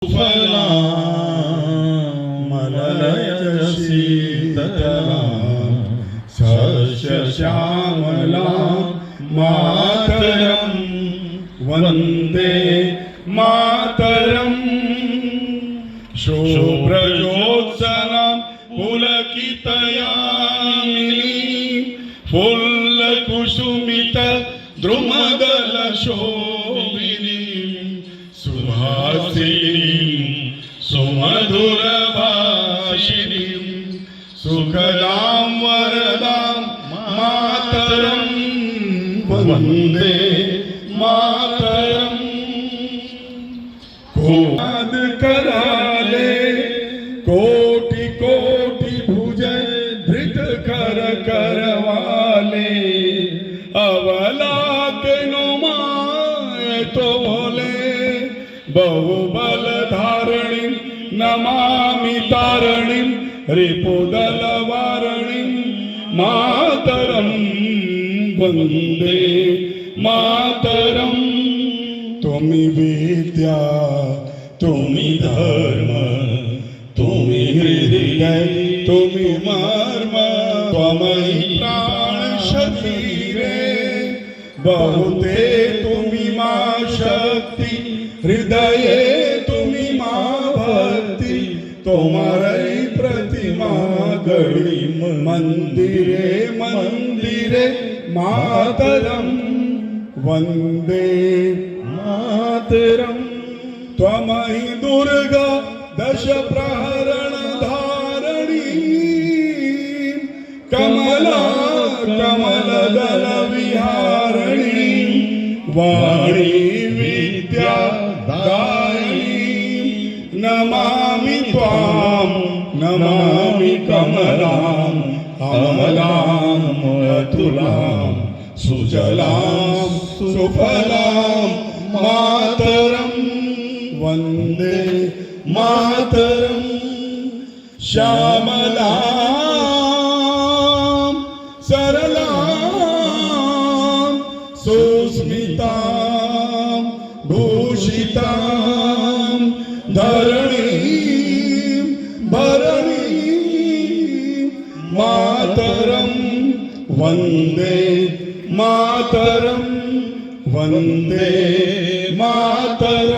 फला मलय शीतला शस्यश्यामला मातरं वन्दे मातरं शुभ्रजोत्सना पुलकितयामिनी फुल्लकुसुमित द्रुमदलशोभिनी सुहासिनीं सुमधुरभाषिणीं सुखदां वरदां मातरं वन्दे मातरं। कोद कराले कोटि कोटि भुजय धृत कर करवाले अवलाकनो माय तो भोले बहुबल धारणीं नमामि तारणीं रिपुदल वारणीं मातरं वन्दे मातरं। तुम्ही विद्या तुम्ही धर्म तुम्ही हृदय तुम्ही मर्म त्वमयि प्राण शरीरे बहुते तुम्ही मा शक्ति हृदये तुम्ही मा भक्ति तुम्हारी प्रतिमा गढ़ी मंदिरे मंदिरे मातरं वन्दे मातरं। त्वमयि दुर्गा दश प्रहरण धारणी कमला कमलदल विहारिणी वाणी विद्या दायिनी नमामि त्वां नमामि कमलां अमलां अतुलां सुजलां सुफलां मातरं वन्दे मातरं। श्यामलां सरलां सुस्मितां भूषितां धरणीं भरणीं मातरं वन्दे मातरं वन्दे मातरं।